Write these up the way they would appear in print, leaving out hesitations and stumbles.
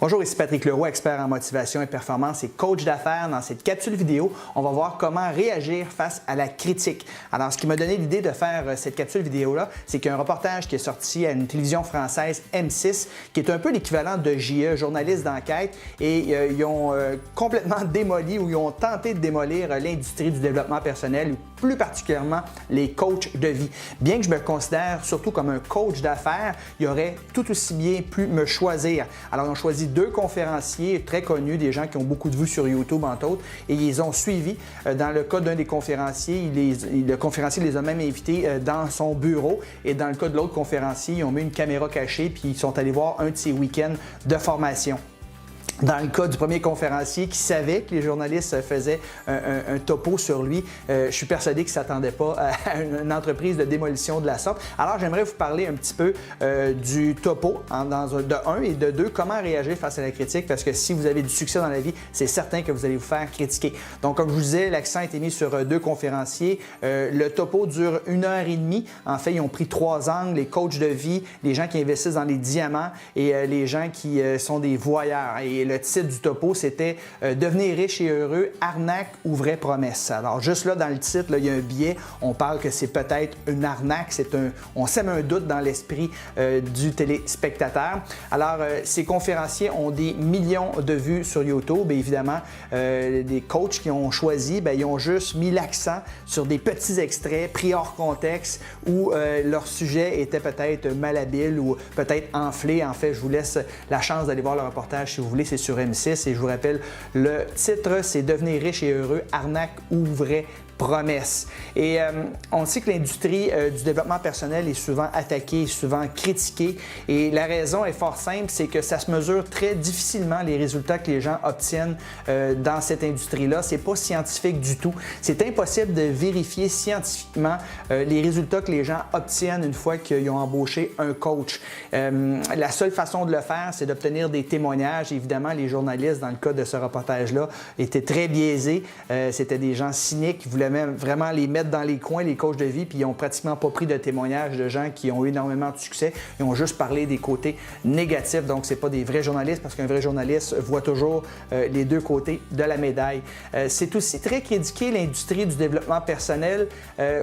Bonjour, ici Patrick Leroux, expert en motivation et performance et coach d'affaires. Dans cette capsule vidéo, on va voir comment réagir face à la critique. Alors, ce qui m'a donné l'idée de faire cette capsule vidéo-là, c'est qu'il y a un reportage qui est sorti à une télévision française, M6, qui est un peu l'équivalent de JE, journaliste d'enquête, et ils ont complètement démoli ou ils ont tenté de démolir l'industrie du développement personnel, plus particulièrement les coachs de vie. Bien que je me considère surtout comme un coach d'affaires, il aurait tout aussi bien pu me choisir. Alors, ils ont choisi deux conférenciers très connus, des gens qui ont beaucoup de vues sur YouTube, entre autres, et ils ont suivi. Dans le cas d'un des conférenciers, le conférencier les a même invités dans son bureau, et dans le cas de l'autre conférencier, ils ont mis une caméra cachée, puis ils sont allés voir un de ses week-ends de formation. Dans le cas du premier conférencier qui savait que les journalistes faisaient un topo sur lui, je suis persuadé qu'il ne s'attendait pas à une entreprise de démolition de la sorte. Alors, j'aimerais vous parler un petit peu du topo, de un, et de deux, comment réagir face à la critique, parce que si vous avez du succès dans la vie, c'est certain que vous allez vous faire critiquer. Donc, comme je vous disais, l'accent a été mis sur deux conférenciers. Le topo dure 1h30. En fait, ils ont pris 3 angles, les coachs de vie, les gens qui investissent dans les diamants et les gens qui sont des voyeurs. Et le titre du topo, c'était « Devenir riche et heureux, arnaque ou vraie promesse ». Alors, juste là, dans le titre, là, il y a un biais. On parle que c'est peut-être une arnaque. On sème un doute dans l'esprit du téléspectateur. Alors, ces conférenciers ont des millions de vues sur YouTube. Et évidemment, les coachs qui ont choisi, ils ont juste mis l'accent sur des petits extraits pris hors contexte où leur sujet était peut-être malhabile ou peut-être enflé. En fait, je vous laisse la chance d'aller voir le reportage si vous voulez. C'est sur M6 et je vous rappelle, le titre, c'est « Devenir riche et heureux, arnaque ou vraie promesse ». Et on sait que l'industrie du développement personnel est souvent attaquée, souvent critiquée. Et la raison est fort simple, c'est que ça se mesure très difficilement les résultats que les gens obtiennent dans cette industrie-là. C'est pas scientifique du tout. C'est impossible de vérifier scientifiquement les résultats que les gens obtiennent une fois qu'ils ont embauché un coach. La seule façon de le faire, c'est d'obtenir des témoignages. Évidemment, les journalistes, dans le cas de ce reportage-là, étaient très biaisés. C'était des gens cyniques qui voulaient même vraiment les mettre dans les coins, les coachs de vie, puis ils n'ont pratiquement pas pris de témoignages de gens qui ont eu énormément de succès. Ils ont juste parlé des côtés négatifs. Donc, ce n'est pas des vrais journalistes, parce qu'un vrai journaliste voit toujours les deux côtés de la médaille. C'est aussi très critiqué, l'industrie du développement personnel.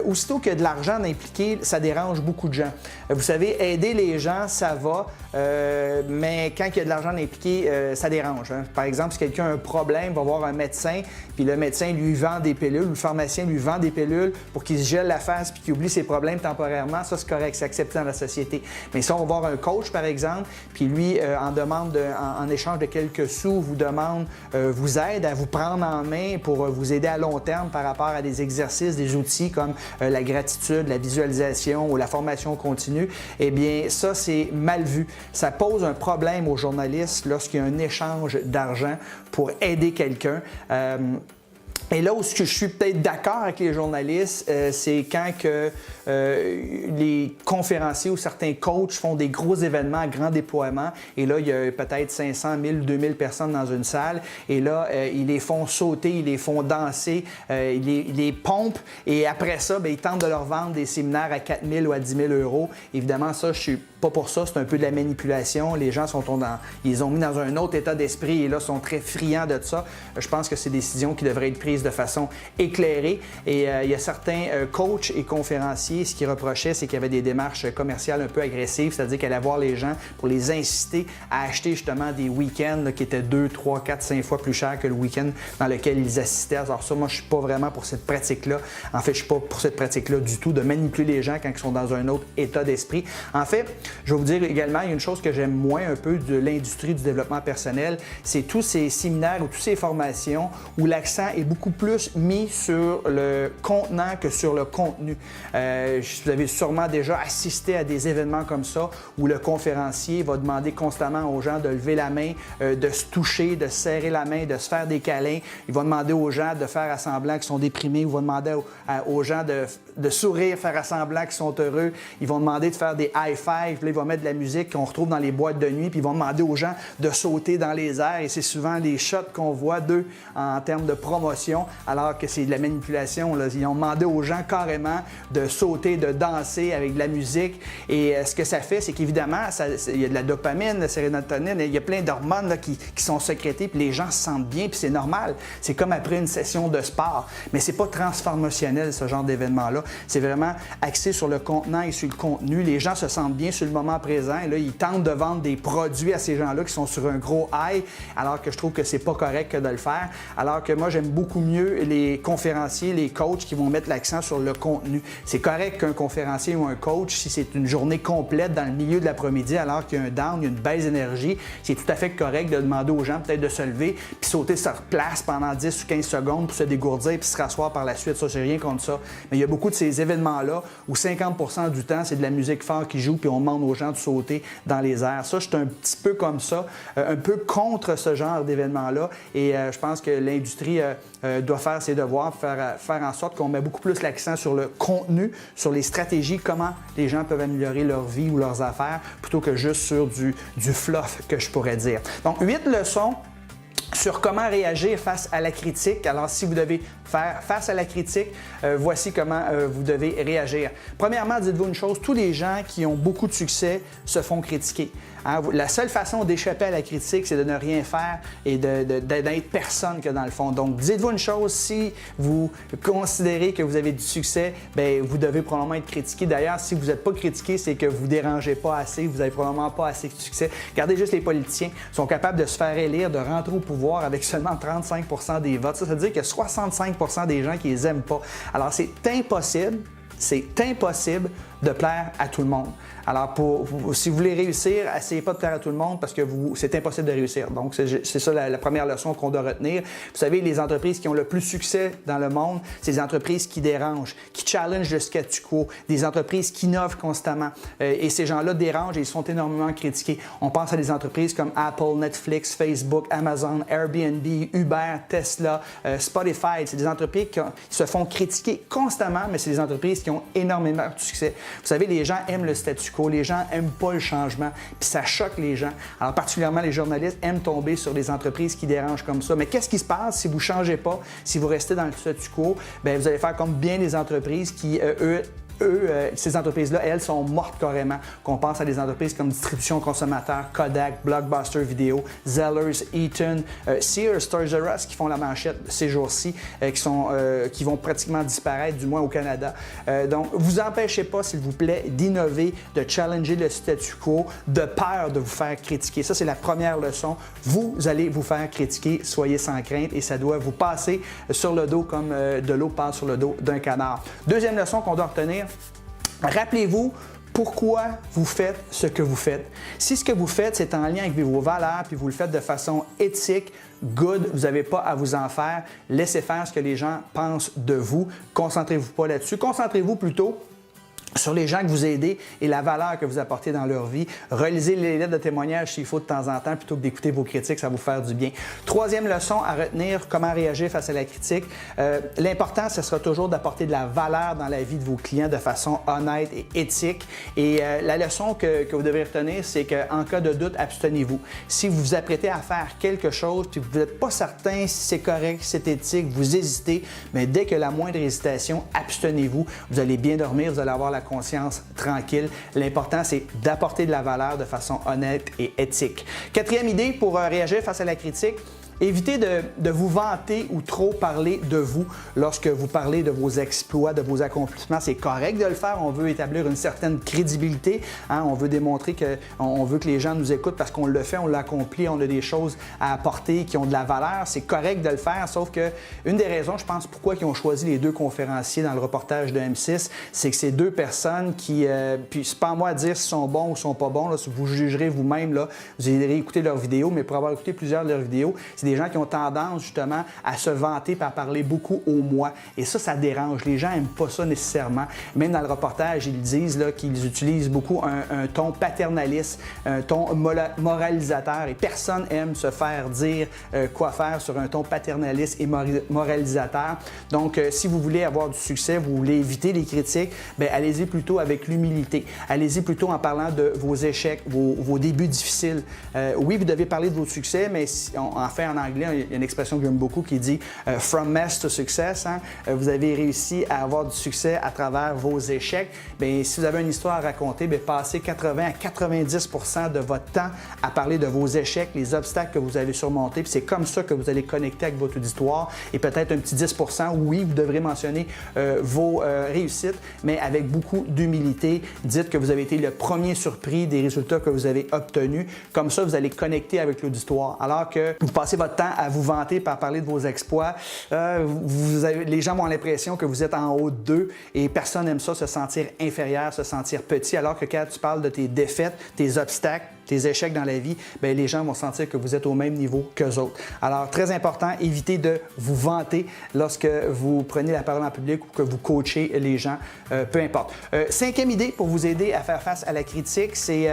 Aussitôt qu'il y a de l'argent impliqué, ça dérange beaucoup de gens. Vous savez, aider les gens, ça va, mais quand il y a de l'argent impliqué, ça dérange. Par exemple, si quelqu'un a un problème, va voir un médecin, puis le médecin lui vend des pilules, le pharmacien lui vend des pilules pour qu'il se gèle la face puis qu'il oublie ses problèmes temporairement, ça c'est correct, c'est accepté dans la société. Mais si on va voir un coach, par exemple, puis lui, en échange de quelques sous, vous aide à vous prendre en main pour vous aider à long terme par rapport à des exercices, des outils comme la gratitude, la visualisation ou la formation continue, eh bien ça c'est mal vu. Ça pose un problème aux journalistes lorsqu'il y a un échange d'argent pour aider quelqu'un. Et là où je suis peut-être d'accord avec les journalistes, c'est quand les conférenciers ou certains coachs font des gros événements à grand déploiement et là, il y a peut-être 500, 1000, 2000 personnes dans une salle et là, ils les font sauter, ils les font danser, ils les pompent et après ça, ils tentent de leur vendre des séminaires à 4 000 ou à 10 000 euros. Évidemment, ça, je suis pas pour ça, c'est un peu de la manipulation. Les gens ils ont mis dans un autre état d'esprit et là, sont très friands de ça. Je pense que c'est des décisions qui devraient être prises de façon éclairée. Et il y a certains coachs et conférenciers, ce qu'ils reprochaient, c'est qu'il y avait des démarches commerciales un peu agressives, c'est-à-dire qu'elle allait voir les gens pour les inciter à acheter justement des week-ends qui étaient 2, 3, 4, 5 fois plus chers que le week-end dans lequel ils assistaient. Alors ça, moi, je ne suis pas vraiment pour cette pratique-là. En fait, je ne suis pas pour cette pratique-là du tout, de manipuler les gens quand ils sont dans un autre état d'esprit. En fait, je vais vous dire également, il y a une chose que j'aime moins un peu de l'industrie du développement personnel, c'est tous ces séminaires ou toutes ces formations où l'accent est beaucoup plus mis sur le contenant que sur le contenu. Vous avez sûrement déjà assisté à des événements comme ça où le conférencier va demander constamment aux gens de lever la main, de se toucher, de se serrer la main, de se faire des câlins. Il va demander aux gens de faire semblant qu'ils sont déprimés. Il va demander aux gens de sourire, faire semblant qu'ils sont heureux. Ils vont demander de faire des high five. Là, il va mettre de la musique qu'on retrouve dans les boîtes de nuit. Puis ils vont demander aux gens de sauter dans les airs. Et c'est souvent les shots qu'on voit d'eux en termes de promotion manipulation, alors que c'est de la manipulation. Là. Ils ont demandé aux gens carrément de sauter, de danser avec de la musique. Et ce que ça fait, c'est qu'évidemment, il y a de la dopamine, de la sérotonine, il y a plein d'hormones là, qui sont sécrétées, puis les gens se sentent bien, puis c'est normal. C'est comme après une session de sport. Mais c'est pas transformationnel, ce genre d'événement-là. C'est vraiment axé sur le contenant et sur le contenu. Les gens se sentent bien sur le moment présent. Et là, ils tentent de vendre des produits à ces gens-là qui sont sur un gros high, alors que je trouve que c'est pas correct que de le faire. Alors que moi, j'aime beaucoup mieux les conférenciers, les coachs qui vont mettre l'accent sur le contenu. C'est correct qu'un conférencier ou un coach, si c'est une journée complète dans le milieu de l'après-midi, alors qu'il y a un down, il y a une baisse d'énergie, c'est tout à fait correct de demander aux gens peut-être de se lever puis sauter sur place pendant 10 ou 15 secondes pour se dégourdir puis se rasseoir par la suite. Ça, c'est rien contre ça. Mais il y a beaucoup de ces événements-là où 50% du temps, c'est de la musique forte qui joue puis on demande aux gens de sauter dans les airs. Ça, je suis un petit peu comme ça, un peu contre ce genre d'événements-là. Et je pense que l'industrie doit faire ses devoirs, faire en sorte qu'on met beaucoup plus l'accent sur le contenu, sur les stratégies, comment les gens peuvent améliorer leur vie ou leurs affaires, plutôt que juste sur du fluff, que je pourrais dire. Donc, 8 leçons sur comment réagir face à la critique. Alors, si vous devez faire face à la critique, voici comment vous devez réagir. Premièrement, dites-vous une chose, tous les gens qui ont beaucoup de succès se font critiquer. Hein? La seule façon d'échapper à la critique, c'est de ne rien faire et d'être personne que dans le fond. Donc, dites-vous une chose, si vous considérez que vous avez du succès, bien, vous devez probablement être critiqué. D'ailleurs, si vous n'êtes pas critiqué, c'est que vous ne dérangez pas assez, vous n'avez probablement pas assez de succès. Regardez juste les politiciens, ils sont capables de se faire élire, de rentrer au pouvoir avec seulement 35% des votes. Ça veut dire qu'il y a 65% des gens qui les aiment pas. Alors, c'est impossible de plaire à tout le monde. Alors, si vous voulez réussir, essayez pas de plaire à tout le monde parce que c'est impossible de réussir. Donc, c'est ça la première leçon qu'on doit retenir. Vous savez, les entreprises qui ont le plus succès dans le monde, c'est les entreprises qui dérangent, qui challengent le statu quo, des entreprises qui innovent constamment. Et ces gens-là dérangent et ils sont énormément critiqués. On pense à des entreprises comme Apple, Netflix, Facebook, Amazon, Airbnb, Uber, Tesla, Spotify. C'est des entreprises qui se font critiquer constamment, mais c'est des entreprises qui ont énormément de succès. Vous savez, les gens aiment le statu quo, les gens n'aiment pas le changement, puis ça choque les gens. Alors, particulièrement les journalistes aiment tomber sur des entreprises qui dérangent comme ça. Mais qu'est-ce qui se passe si vous ne changez pas, si vous restez dans le statu quo? Bien, vous allez faire comme bien des entreprises qui, ces entreprises-là, elles, sont mortes carrément. Qu'on pense à des entreprises comme Distribution Consommateur, Kodak, Blockbuster Video, Zellers, Eaton, Sears, Toys R Us qui font la manchette ces jours-ci, qui vont pratiquement disparaître, du moins au Canada. Donc, vous empêchez pas, s'il vous plaît, d'innover, de challenger le statu quo, de peur de vous faire critiquer. Ça, c'est la première leçon. Vous allez vous faire critiquer, soyez sans crainte, et ça doit vous passer sur le dos comme de l'eau passe sur le dos d'un canard. Deuxième leçon qu'on doit retenir, rappelez-vous pourquoi vous faites ce que vous faites. Si ce que vous faites, c'est en lien avec vos valeurs, puis vous le faites de façon éthique, good, vous n'avez pas à vous en faire, laissez faire ce que les gens pensent de vous. Concentrez-vous pas là-dessus. Concentrez-vous plutôt sur les gens que vous aidez et la valeur que vous apportez dans leur vie. Relisez les lettres de témoignage s'il faut de temps en temps, plutôt que d'écouter vos critiques, ça va vous faire du bien. Troisième leçon à retenir, comment réagir face à la critique. L'important, ce sera toujours d'apporter de la valeur dans la vie de vos clients de façon honnête et éthique. Et la leçon que vous devez retenir, c'est qu'en cas de doute, abstenez-vous. Si vous vous apprêtez à faire quelque chose, puis vous n'êtes pas certain si c'est correct, si c'est éthique, vous hésitez, mais dès que la moindre hésitation, abstenez-vous. Vous allez bien dormir, vous allez avoir la conscience tranquille. L'important, c'est d'apporter de la valeur de façon honnête et éthique. Quatrième idée pour réagir face à la critique, évitez de vous vanter ou trop parler de vous lorsque vous parlez de vos exploits, de vos accomplissements. C'est correct de le faire. On veut établir une certaine crédibilité. Hein? On veut démontrer qu'on veut que les gens nous écoutent parce qu'on le fait, on l'accomplit, on a des choses à apporter qui ont de la valeur. C'est correct de le faire, sauf que une des raisons, je pense, pourquoi ils ont choisi les deux conférenciers dans le reportage de M6, c'est que ces deux personnes qui... puis c'est pas à moi à dire s'ils sont bons ou sont pas bons. Là, vous jugerez vous-même. Là, vous irez écouter leurs vidéos, mais pour avoir écouté plusieurs de leurs vidéos, c'est des gens qui ont tendance justement à se vanter et à parler beaucoup au moi. Et ça dérange. Les gens n'aiment pas ça nécessairement. Même dans le reportage, ils disent là, qu'ils utilisent beaucoup un ton paternaliste, un ton moralisateur. Et personne n'aime se faire dire quoi faire sur un ton paternaliste et moralisateur. Donc, si vous voulez avoir du succès, vous voulez éviter les critiques, bien, allez-y plutôt avec l'humilité. Allez-y plutôt en parlant de vos échecs, vos débuts difficiles. Oui, vous devez parler de vos succès, mais en en anglais, il y a une expression que j'aime beaucoup qui dit « from mess to success ». Hein? Vous avez réussi à avoir du succès à travers vos échecs. Bien, si vous avez une histoire à raconter, bien, passez 80 à 90 % de votre temps à parler de vos échecs, les obstacles que vous avez surmontés. Puis c'est comme ça que vous allez connecter avec votre auditoire. Et peut-être un petit 10 %, oui, vous devrez mentionner vos réussites, mais avec beaucoup d'humilité. Dites que vous avez été le premier surpris des résultats que vous avez obtenus. Comme ça, vous allez connecter avec l'auditoire. Alors que vous passez votre temps à vous vanter par parler de vos exploits, les gens ont l'impression que vous êtes en haut d'eux et personne n'aime ça, se sentir inférieur, se sentir petit. Alors que quand tu parles de tes défaites, tes obstacles, tes échecs dans la vie, bien, les gens vont sentir que vous êtes au même niveau qu'eux autres. Alors, très important, évitez de vous vanter lorsque vous prenez la parole en public ou que vous coachez les gens, peu importe. Cinquième idée pour vous aider à faire face à la critique, c'est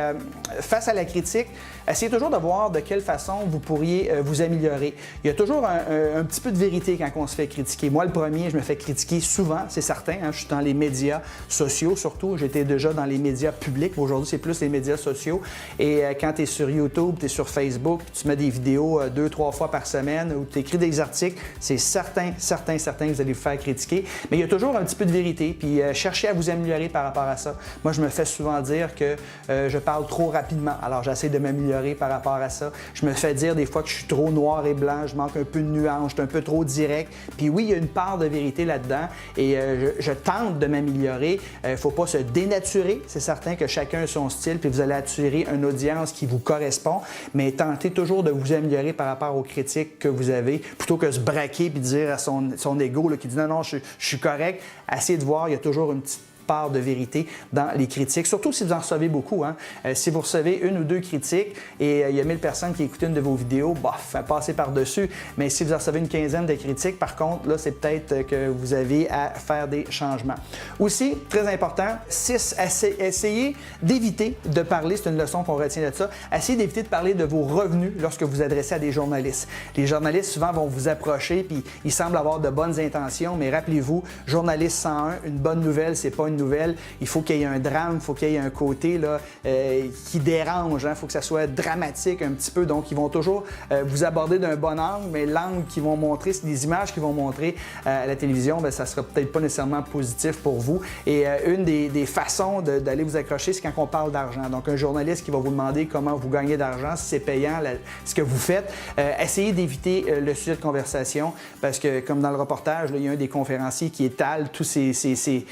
face à la critique, essayez toujours de voir de quelle façon vous pourriez vous améliorer. Il y a toujours un petit peu de vérité quand on se fait critiquer. Moi, le premier, je me fais critiquer souvent, c'est certain. Hein, je suis dans les médias sociaux surtout. J'étais déjà dans les médias publics. Aujourd'hui, c'est plus les médias sociaux. Et quand tu es sur YouTube, tu es sur Facebook, tu mets des vidéos 2-3 fois par semaine ou tu écris des articles, c'est certain que vous allez vous faire critiquer. Mais il y a toujours un petit peu de vérité. Puis cherchez à vous améliorer par rapport à ça. Moi, je me fais souvent dire que je parle trop rapidement. Alors, j'essaie de m'améliorer par rapport à ça. Je me fais dire des fois que je suis trop noir et blanc, je manque un peu de nuance, je suis un peu trop direct. Puis oui, il y a une part de vérité là-dedans et je tente de m'améliorer. Il ne faut pas se dénaturer. C'est certain que chacun a son style puis vous allez attirer une audience qui vous correspond, mais tentez toujours de vous améliorer par rapport aux critiques que vous avez, plutôt que de se braquer et dire à son ego là, qui dit non, je suis correct. Essayez de voir, il y a toujours une petite part de vérité dans les critiques, surtout si vous en recevez beaucoup. Hein. Si vous recevez une ou deux critiques et il y a 1000 personnes qui écoutent une de vos vidéos, bof, passez par-dessus. Mais si vous en recevez une quinzaine de critiques, par contre, là, c'est peut-être que vous avez à faire des changements. Aussi, très important, 6, essayez d'éviter de parler, c'est une leçon qu'on retient de ça, essayez d'éviter de parler de vos revenus lorsque vous adressez à des journalistes. Les journalistes, souvent, vont vous approcher puis ils semblent avoir de bonnes intentions, mais rappelez-vous, journaliste 101, une bonne nouvelle, c'est pas une nouvelle. Il faut qu'il y ait un drame, il faut qu'il y ait un côté là, qui dérange. Il faut que ça soit dramatique un petit peu. Donc, ils vont toujours vous aborder d'un bon angle, mais l'angle qu'ils vont montrer, les images qu'ils vont montrer à la télévision, bien, ça ne sera peut-être pas nécessairement positif pour vous. Et une des façons d'aller vous accrocher, c'est quand on parle d'argent. Donc, un journaliste qui va vous demander comment vous gagnez d'argent, si c'est payant, ce que vous faites, essayez d'éviter le sujet de conversation parce que, comme dans le reportage, là, il y a un des conférenciers qui étale tous ses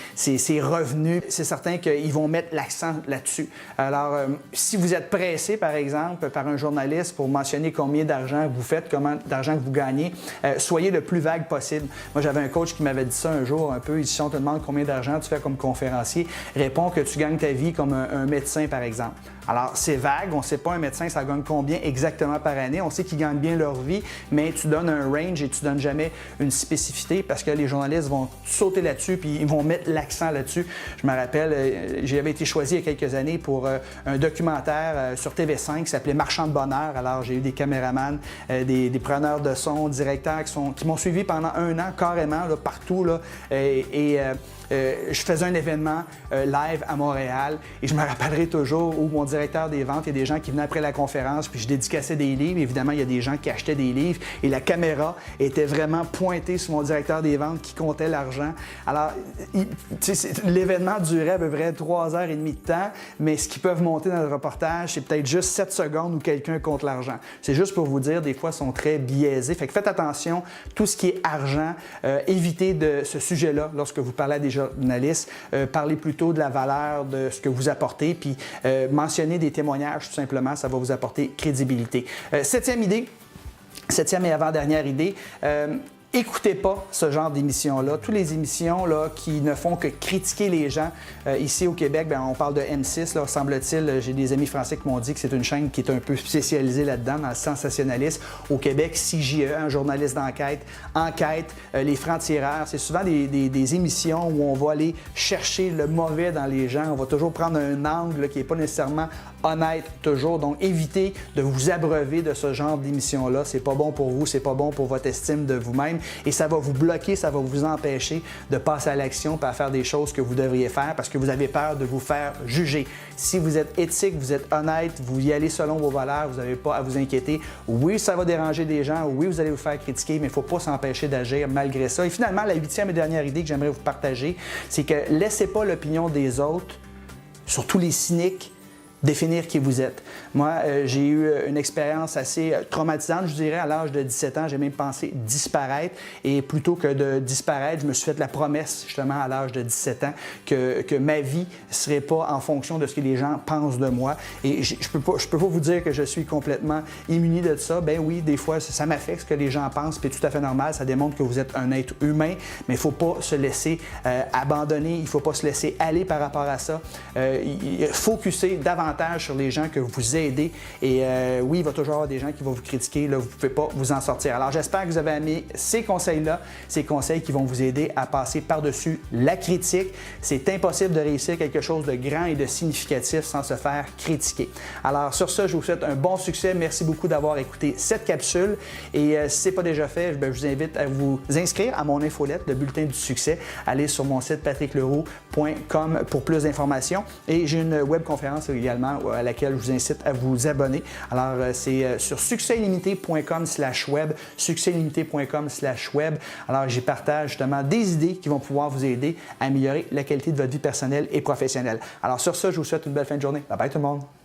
revenus. C'est certain qu'ils vont mettre l'accent là-dessus. Alors, si vous êtes pressé, par exemple, par un journaliste pour mentionner combien d'argent vous faites, combien d'argent que vous gagnez, soyez le plus vague possible. Moi, j'avais un coach qui m'avait dit ça un jour un peu. Il dit, si on te demande combien d'argent tu fais comme conférencier, réponds que tu gagnes ta vie comme un médecin, par exemple. Alors, c'est vague. On ne sait pas un médecin, ça gagne combien exactement par année. On sait qu'ils gagnent bien leur vie, mais tu donnes un range et tu ne donnes jamais une spécificité parce que les journalistes vont sauter là-dessus puis ils vont mettre l'accent là-dessus. Je me rappelle, j'avais été choisi il y a quelques années pour un documentaire sur TV5 qui s'appelait Marchand de bonheur. Alors, j'ai eu des caméramans, des preneurs de son, directeurs qui m'ont suivi pendant 1 an carrément, là, partout. Là, je faisais un événement live à Montréal et je me rappellerai toujours où mon directeur des ventes, il y a des gens qui venaient après la conférence puis je dédicassais des livres. Évidemment, il y a des gens qui achetaient des livres et la caméra était vraiment pointée sur mon directeur des ventes qui comptait l'argent. Alors, l'événement durait à peu près 3h30 de temps, mais ce qu'ils peuvent monter dans le reportage, c'est peut-être juste 7 secondes où quelqu'un compte l'argent. C'est juste pour vous dire, des fois, ils sont très biaisés. Fait que faites attention, tout ce qui est argent, évitez de ce sujet-là lorsque vous parlez à des journalistes. Parlez plutôt de la valeur de ce que vous apportez, puis mentionnez des témoignages, tout simplement, ça va vous apporter crédibilité. Septième et avant-dernière idée, écoutez pas ce genre d'émissions-là. Toutes les émissions là, qui ne font que critiquer les gens. Ici au Québec, bien, on parle de M6, là, semble-t-il. J'ai des amis français qui m'ont dit que c'est une chaîne qui est un peu spécialisée là-dedans, dans le sensationnalisme. Au Québec, CJE, un journaliste d'enquête, enquête, les francs-tireurs. C'est souvent des émissions où on va aller chercher le mauvais dans les gens. On va toujours prendre un angle là, qui n'est pas nécessairement honnête toujours. Donc, évitez de vous abreuver de ce genre d'émission-là. C'est pas bon pour vous, c'est pas bon pour votre estime de vous-même et ça va vous bloquer, ça va vous empêcher de passer à l'action et à faire des choses que vous devriez faire parce que vous avez peur de vous faire juger. Si vous êtes éthique, vous êtes honnête, vous y allez selon vos valeurs, vous n'avez pas à vous inquiéter. Oui, ça va déranger des gens, oui, vous allez vous faire critiquer, mais il ne faut pas s'empêcher d'agir malgré ça. Et finalement, la 8e et dernière idée que j'aimerais vous partager, c'est que laissez pas l'opinion des autres, surtout les cyniques, définir qui vous êtes. Moi, j'ai eu une expérience assez traumatisante, je dirais, à l'âge de 17 ans. J'ai même pensé disparaître. Et plutôt que de disparaître, je me suis fait la promesse, justement, à l'âge de 17 ans, que ma vie ne serait pas en fonction de ce que les gens pensent de moi. Et je peux pas vous dire que je suis complètement immunisé de ça. Ben oui, des fois, ça m'affecte ce que les gens pensent, puis c'est tout à fait normal. Ça démontre que vous êtes un être humain, mais il ne faut pas se laisser abandonner. Il ne faut pas se laisser aller par rapport à ça. Focuser davantage sur les gens que vous aidez. Et oui, il va toujours y avoir des gens qui vont vous critiquer. Là, vous ne pouvez pas vous en sortir. Alors, j'espère que vous avez aimé ces conseils-là, ces conseils qui vont vous aider à passer par-dessus la critique. C'est impossible de réussir quelque chose de grand et de significatif sans se faire critiquer. Alors, sur ce, je vous souhaite un bon succès. Merci beaucoup d'avoir écouté cette capsule. Et si ce n'est pas déjà fait, je vous invite à vous inscrire à mon infolette, le bulletin du succès. Allez sur mon site patrickleroux.com pour plus d'informations. Et j'ai une webconférence également à laquelle je vous incite à vous abonner. Alors, c'est sur succèsillimité.com/web, succèsillimité.com/web. Alors, j'y partage justement des idées qui vont pouvoir vous aider à améliorer la qualité de votre vie personnelle et professionnelle. Alors, sur ça, je vous souhaite une belle fin de journée. Bye bye tout le monde!